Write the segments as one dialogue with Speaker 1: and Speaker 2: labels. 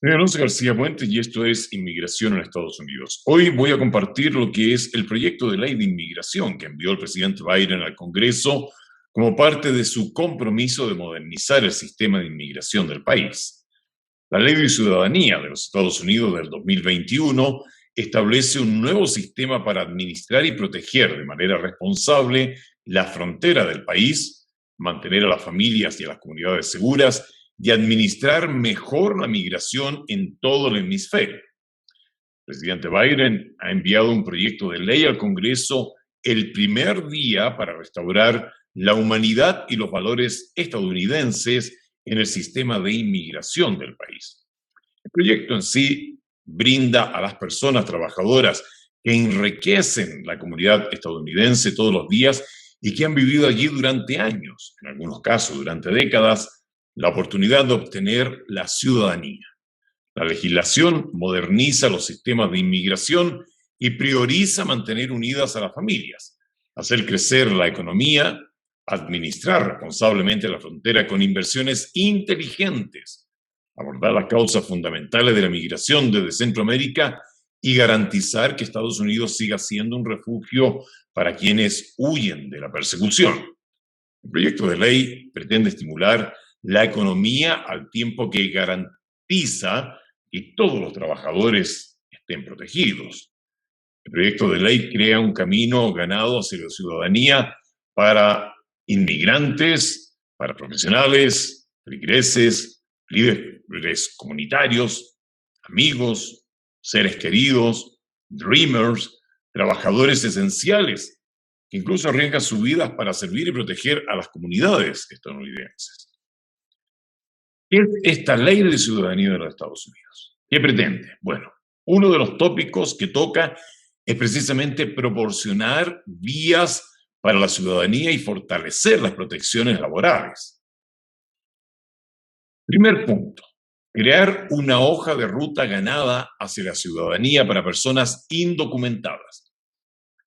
Speaker 1: Soy Alonso García Puente y esto es Inmigración en Estados Unidos. Hoy voy a compartir lo que es el proyecto de ley de inmigración que envió el presidente Biden al Congreso como parte de su compromiso de modernizar el sistema de inmigración del país. La Ley de Ciudadanía de los Estados Unidos del 2021 establece un nuevo sistema para administrar y proteger de manera responsable la frontera del país, mantener a las familias y a las comunidades seguras y administrar mejor la migración en todo el hemisferio. El presidente Biden ha enviado un proyecto de ley al Congreso el primer día para restaurar la humanidad y los valores estadounidenses en el sistema de inmigración del país. El proyecto en sí brinda a las personas trabajadoras que enriquecen la comunidad estadounidense todos los días y que han vivido allí durante años, en algunos casos durante décadas, la oportunidad de obtener la ciudadanía. La legislación moderniza los sistemas de inmigración y prioriza mantener unidas a las familias, hacer crecer la economía, administrar responsablemente la frontera con inversiones inteligentes, abordar las causas fundamentales de la migración desde Centroamérica y garantizar que Estados Unidos siga siendo un refugio para quienes huyen de la persecución. El proyecto de ley pretende estimular la economía al tiempo que garantiza que todos los trabajadores estén protegidos. El proyecto de ley crea un camino ganado hacia la ciudadanía para inmigrantes, para profesionales, feligreses, líderes comunitarios, amigos, seres queridos, dreamers, trabajadores esenciales, que incluso arriesgan sus vidas para servir y proteger a las comunidades estadounidenses. ¿Qué es esta ley de ciudadanía de los Estados Unidos? ¿Qué pretende? Bueno, uno de los tópicos que toca es precisamente proporcionar vías para la ciudadanía y fortalecer las protecciones laborales. Primer punto, crear una hoja de ruta ganada hacia la ciudadanía para personas indocumentadas.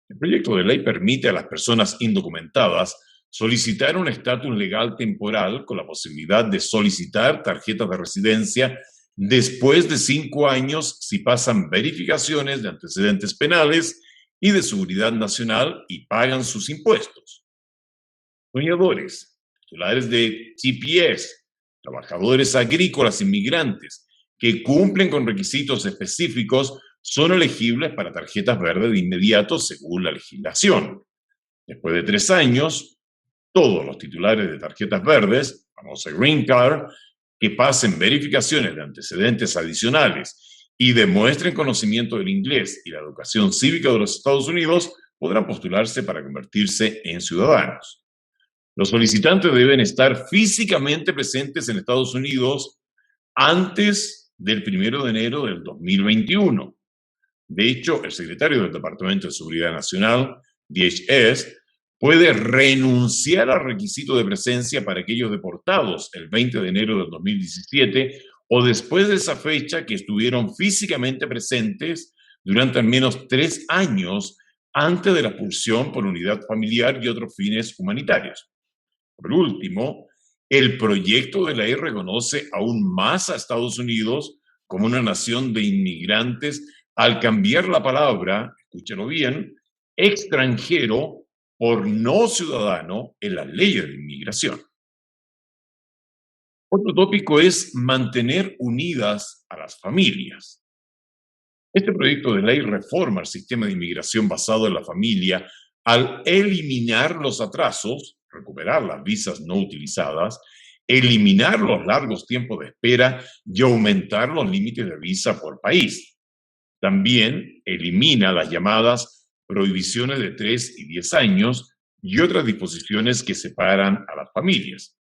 Speaker 1: El proyecto de ley permite a las personas indocumentadas solicitar un estatus legal temporal con la posibilidad de solicitar tarjetas de residencia después de 5 años si pasan verificaciones de antecedentes penales y de seguridad nacional y pagan sus impuestos. Soñadores, titulares de TPS, trabajadores agrícolas inmigrantes que cumplen con requisitos específicos son elegibles para tarjetas verdes de inmediato según la legislación. Después de 3 años, todos los titulares de tarjetas verdes, famosa Green Card, que pasen verificaciones de antecedentes adicionales y demuestren conocimiento del inglés y la educación cívica de los Estados Unidos, podrán postularse para convertirse en ciudadanos. Los solicitantes deben estar físicamente presentes en Estados Unidos antes del 1 de enero del 2021. De hecho, el secretario del Departamento de Seguridad Nacional, DHS, puede renunciar al requisito de presencia para aquellos deportados el 20 de enero del 2017 o después de esa fecha que estuvieron físicamente presentes durante al menos 3 años antes de la expulsión por unidad familiar y otros fines humanitarios. Por último, el proyecto de ley reconoce aún más a Estados Unidos como una nación de inmigrantes al cambiar la palabra, escúchelo bien, extranjero por no ciudadano en las leyes de inmigración. Otro tópico es mantener unidas a las familias. Este proyecto de ley reforma el sistema de inmigración basado en la familia al eliminar los atrasos, recuperar las visas no utilizadas, eliminar los largos tiempos de espera y aumentar los límites de visa por país. También elimina las llamadas prohibiciones de 3 y 10 años y otras disposiciones que separan a las familias.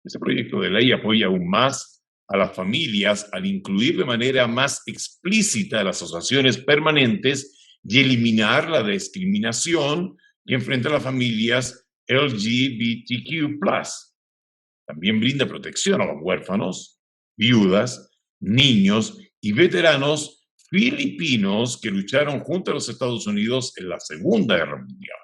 Speaker 1: Este proyecto de ley apoya aún más a las familias al incluir de manera más explícita las asociaciones permanentes y eliminar la discriminación que enfrenta a las familias LGBTQ+. También brinda protección a los huérfanos, viudas, niños y veteranos filipinos que lucharon junto a los Estados Unidos en la Segunda Guerra Mundial.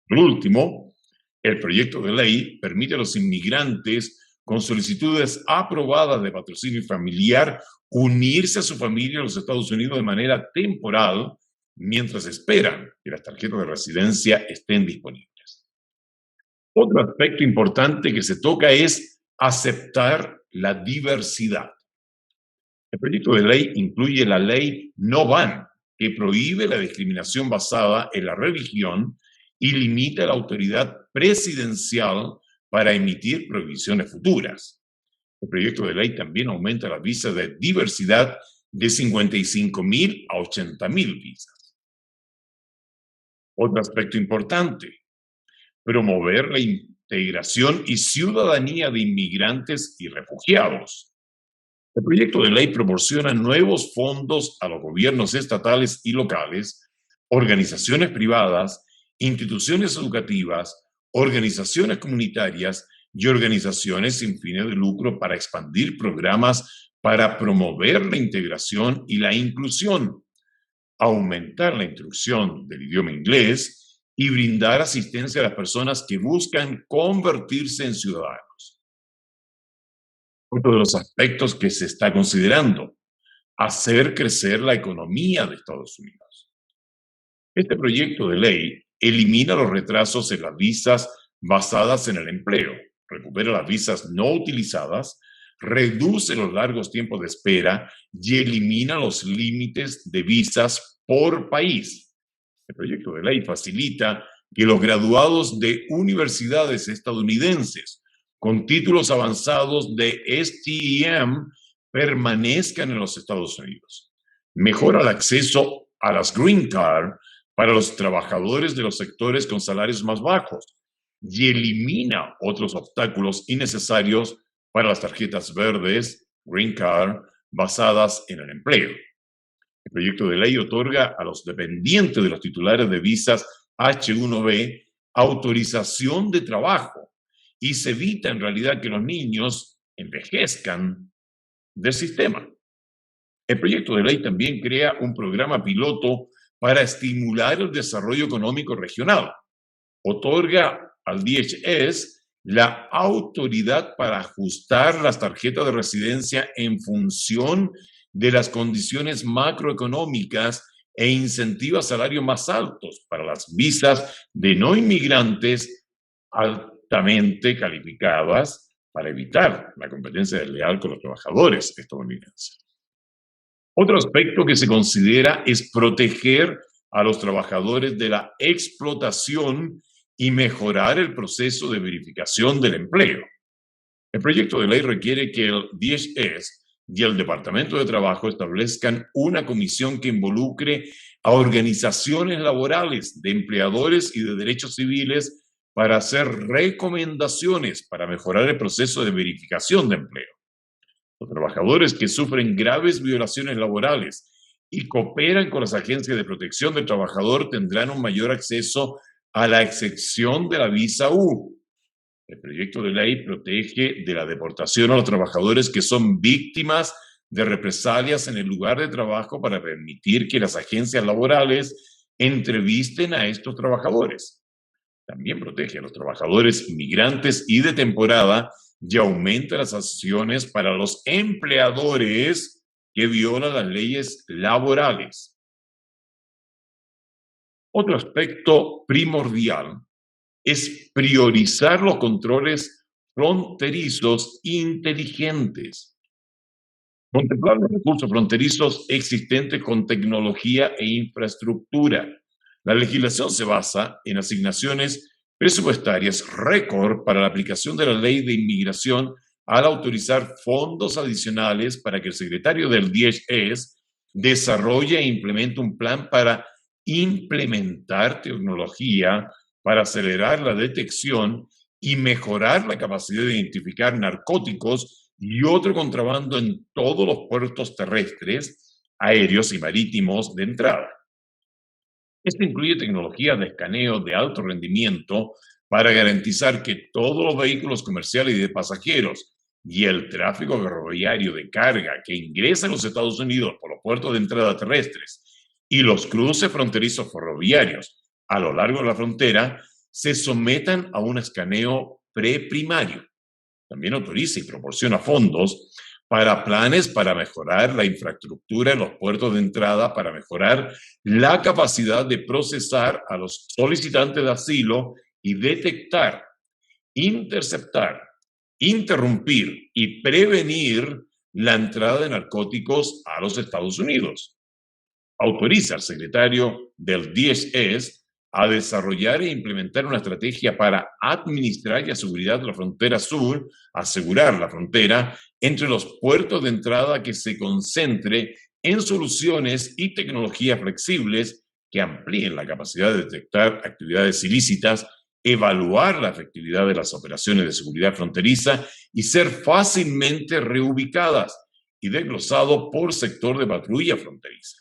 Speaker 1: Por último, el proyecto de ley permite a los inmigrantes con solicitudes aprobadas de patrocinio familiar, unirse a su familia en los Estados Unidos de manera temporal mientras esperan que las tarjetas de residencia estén disponibles. Otro aspecto importante que se toca es aceptar la diversidad. El proyecto de ley incluye la ley No Ban, que prohíbe la discriminación basada en la religión y limita la autoridad presidencial para emitir prohibiciones futuras. El proyecto de ley también aumenta las visas de diversidad de 55,000 a 80,000 visas. Otro aspecto importante: promover la integración y ciudadanía de inmigrantes y refugiados. El proyecto de ley proporciona nuevos fondos a los gobiernos estatales y locales, organizaciones privadas, instituciones educativas, organizaciones comunitarias y organizaciones sin fines de lucro para expandir programas para promover la integración y la inclusión, aumentar la instrucción del idioma inglés y brindar asistencia a las personas que buscan convertirse en ciudadanos. Otro de los aspectos que se está considerando: hacer crecer la economía de Estados Unidos. Este proyecto de ley elimina los retrasos en las visas basadas en el empleo, recupera las visas no utilizadas, reduce los largos tiempos de espera y elimina los límites de visas por país. El proyecto de ley facilita que los graduados de universidades estadounidenses con títulos avanzados de STEM permanezcan en los Estados Unidos. Mejora el acceso a las Green Card para los trabajadores de los sectores con salarios más bajos y elimina otros obstáculos innecesarios para las tarjetas verdes, Green Card, basadas en el empleo. El proyecto de ley otorga a los dependientes de los titulares de visas H-1B autorización de trabajo y se evita en realidad que los niños envejezcan del sistema. El proyecto de ley también crea un programa piloto para estimular el desarrollo económico regional. Otorga al DHS la autoridad para ajustar las tarjetas de residencia en función de las condiciones macroeconómicas e incentiva salarios más altos para las visas de no inmigrantes altamente calificadas para evitar la competencia desleal con los trabajadores estadounidenses. Otro aspecto que se considera es proteger a los trabajadores de la explotación y mejorar el proceso de verificación del empleo. El proyecto de ley requiere que el DHS y el Departamento de Trabajo establezcan una comisión que involucre a organizaciones laborales, de empleadores y de derechos civiles para hacer recomendaciones para mejorar el proceso de verificación de empleo. Los trabajadores que sufren graves violaciones laborales y cooperan con las agencias de protección del trabajador tendrán un mayor acceso a la excepción de la visa U. El proyecto de ley protege de la deportación a los trabajadores que son víctimas de represalias en el lugar de trabajo para permitir que las agencias laborales entrevisten a estos trabajadores. También protege a los trabajadores inmigrantes y de temporada y aumenta las sanciones para los empleadores que violan las leyes laborales. Otro aspecto primordial es priorizar los controles fronterizos inteligentes. Contemplar los recursos fronterizos existentes con tecnología e infraestructura. La legislación se basa en asignaciones presupuestarias récord para la aplicación de la ley de inmigración al autorizar fondos adicionales para que el secretario del DHS desarrolle e implemente un plan para implementar tecnología para acelerar la detección y mejorar la capacidad de identificar narcóticos y otro contrabando en todos los puertos terrestres, aéreos y marítimos de entrada. Esto incluye tecnologías de escaneo de alto rendimiento para garantizar que todos los vehículos comerciales y de pasajeros y el tráfico ferroviario de carga que ingresa a los Estados Unidos por los puertos de entrada terrestres y los cruces fronterizos ferroviarios a lo largo de la frontera se sometan a un escaneo preprimario. También autoriza y proporciona fondos para planes para mejorar la infraestructura en los puertos de entrada, para mejorar la capacidad de procesar a los solicitantes de asilo y detectar, interceptar, interrumpir y prevenir la entrada de narcóticos a los Estados Unidos. Autoriza al secretario del DHS a desarrollar e implementar una estrategia para administrar y asegurar la frontera sur, asegurar la frontera entre los puertos de entrada que se concentre en soluciones y tecnologías flexibles que amplíen la capacidad de detectar actividades ilícitas, evaluar la efectividad de las operaciones de seguridad fronteriza y ser fácilmente reubicadas y desglosado por sector de patrulla fronteriza.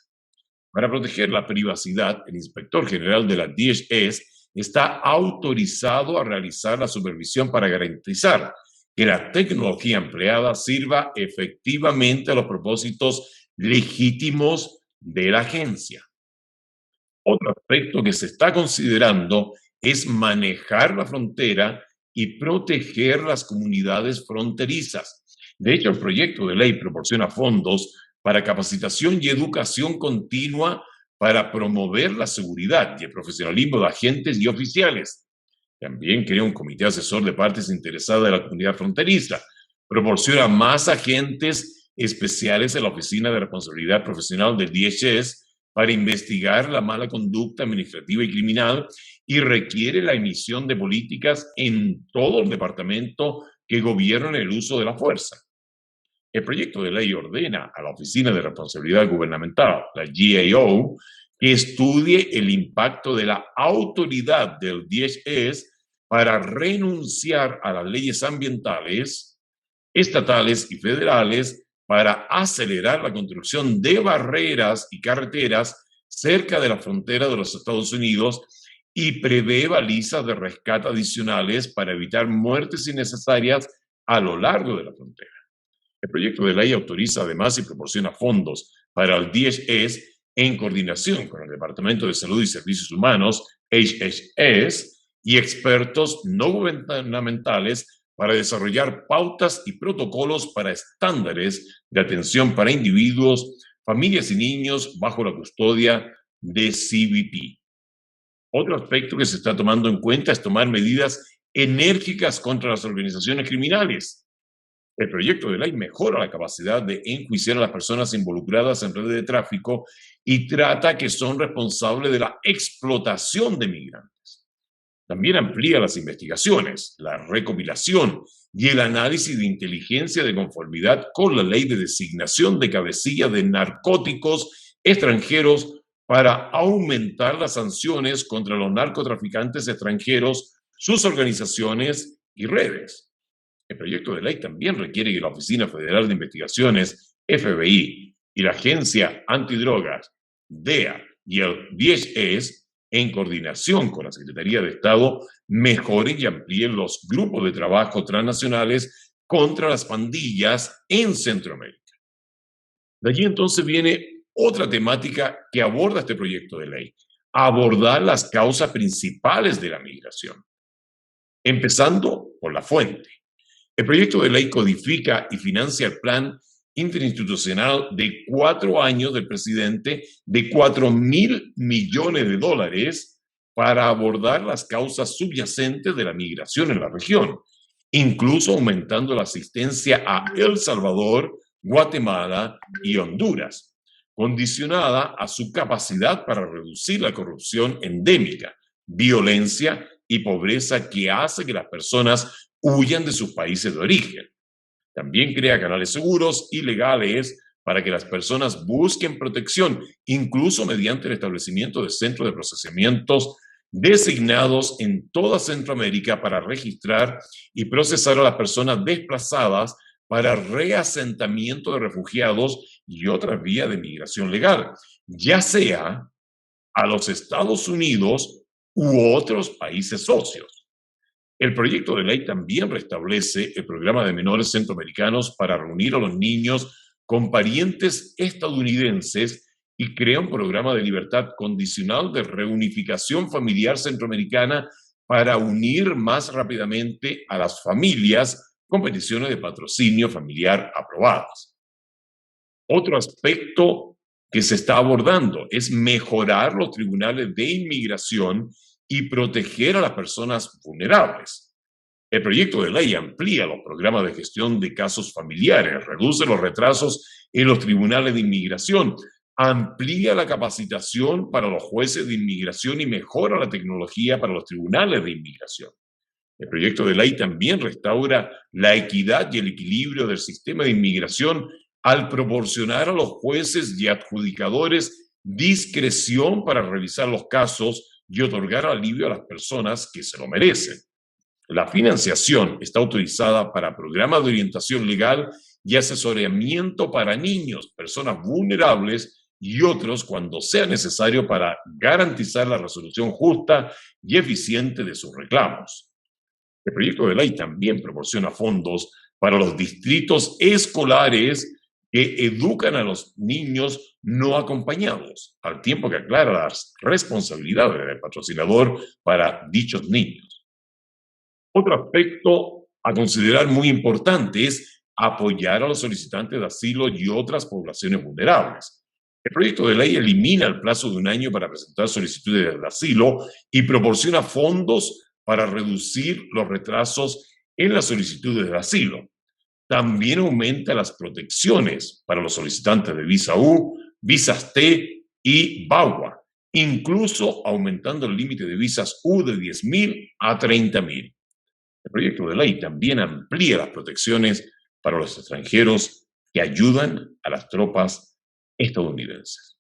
Speaker 1: Para proteger la privacidad, el inspector general de la DHS está autorizado a realizar la supervisión para garantizar que la tecnología empleada sirva efectivamente a los propósitos legítimos de la agencia. Otro aspecto que se está considerando es manejar la frontera y proteger las comunidades fronterizas. De hecho, el proyecto de ley proporciona fondos para capacitación y educación continua para promover la seguridad y el profesionalismo de agentes y oficiales. También crea un comité asesor de partes interesadas de la comunidad fronteriza. Proporciona más agentes especiales en la Oficina de Responsabilidad Profesional del DHS para investigar la mala conducta administrativa y criminal y requiere la emisión de políticas en todo el departamento que gobiernan el uso de la fuerza. El proyecto de ley ordena a la Oficina de Responsabilidad Gubernamental, la GAO, que estudie el impacto de la autoridad del DHS para renunciar a las leyes ambientales, estatales y federales para acelerar la construcción de barreras y carreteras cerca de la frontera de los Estados Unidos y prevé balizas de rescate adicionales para evitar muertes innecesarias a lo largo de la frontera. El proyecto de ley autoriza además y proporciona fondos para el DHS en coordinación con el Departamento de Salud y Servicios Humanos, HHS, y expertos no gubernamentales para desarrollar pautas y protocolos para estándares de atención para individuos, familias y niños bajo la custodia de CBP. Otro aspecto que se está tomando en cuenta es tomar medidas enérgicas contra las organizaciones criminales. El proyecto de ley mejora la capacidad de enjuiciar a las personas involucradas en redes de tráfico y trata que son responsables de la explotación de migrantes. También amplía las investigaciones, la recopilación y el análisis de inteligencia de conformidad con la ley de designación de cabecilla de narcóticos extranjeros para aumentar las sanciones contra los narcotraficantes extranjeros, sus organizaciones y redes. El proyecto de ley también requiere que la Oficina Federal de Investigaciones, FBI, y la Agencia Antidrogas, DEA, y el DHS, en coordinación con la Secretaría de Estado, mejoren y amplíen los grupos de trabajo transnacionales contra las pandillas en Centroamérica. De allí entonces viene otra temática que aborda este proyecto de ley: abordar las causas principales de la migración, empezando por la fuente. El proyecto de ley codifica y financia el plan interinstitucional de 4 años del presidente de $4,000 millones para abordar las causas subyacentes de la migración en la región, incluso aumentando la asistencia a El Salvador, Guatemala y Honduras, condicionada a su capacidad para reducir la corrupción endémica, violencia y pobreza que hace que las personas huyan de sus países de origen. También crea canales seguros y legales para que las personas busquen protección, incluso mediante el establecimiento de centros de procesamientos designados en toda Centroamérica para registrar y procesar a las personas desplazadas para reasentamiento de refugiados y otras vías de migración legal, ya sea a los Estados Unidos u otros países socios. El proyecto de ley también restablece el programa de menores centroamericanos para reunir a los niños con parientes estadounidenses y crea un programa de libertad condicional de reunificación familiar centroamericana para unir más rápidamente a las familias con peticiones de patrocinio familiar aprobadas. Otro aspecto que se está abordando es mejorar los tribunales de inmigración y proteger a las personas vulnerables. El proyecto de ley amplía los programas de gestión de casos familiares, reduce los retrasos en los tribunales de inmigración, amplía la capacitación para los jueces de inmigración y mejora la tecnología para los tribunales de inmigración. El proyecto de ley también restaura la equidad y el equilibrio del sistema de inmigración al proporcionar a los jueces y adjudicadores discreción para revisar los casos y otorgar alivio a las personas que se lo merecen. La financiación está autorizada para programas de orientación legal y asesoramiento para niños, personas vulnerables y otros cuando sea necesario para garantizar la resolución justa y eficiente de sus reclamos. El proyecto de ley también proporciona fondos para los distritos escolares que educan a los niños no acompañados, al tiempo que aclara las responsabilidades del patrocinador para dichos niños. Otro aspecto a considerar muy importante es apoyar a los solicitantes de asilo y otras poblaciones vulnerables. El proyecto de ley elimina el plazo de un año para presentar solicitudes de asilo y proporciona fondos para reducir los retrasos en las solicitudes de asilo. También aumenta las protecciones para los solicitantes de visa U, visas T y VAWA, incluso aumentando el límite de visas U de 10.000 a 30.000. El proyecto de ley también amplía las protecciones para los extranjeros que ayudan a las tropas estadounidenses.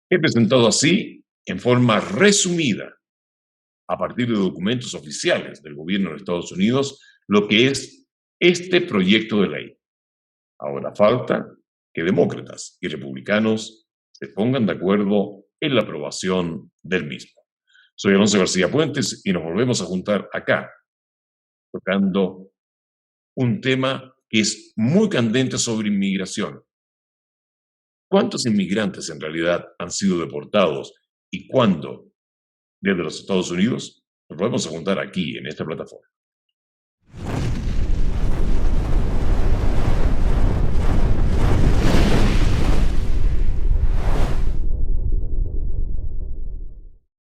Speaker 1: He presentado así, en forma resumida, a partir de documentos oficiales del gobierno de Estados Unidos, lo que es este proyecto de ley. Ahora falta que demócratas y republicanos se pongan de acuerdo en la aprobación del mismo. Soy Alonso García Puentes y nos volvemos a juntar acá, tocando un tema que es muy candente sobre inmigración. ¿Cuántos inmigrantes en realidad han sido deportados y cuándo desde los Estados Unidos? Nos volvemos a juntar aquí en esta plataforma.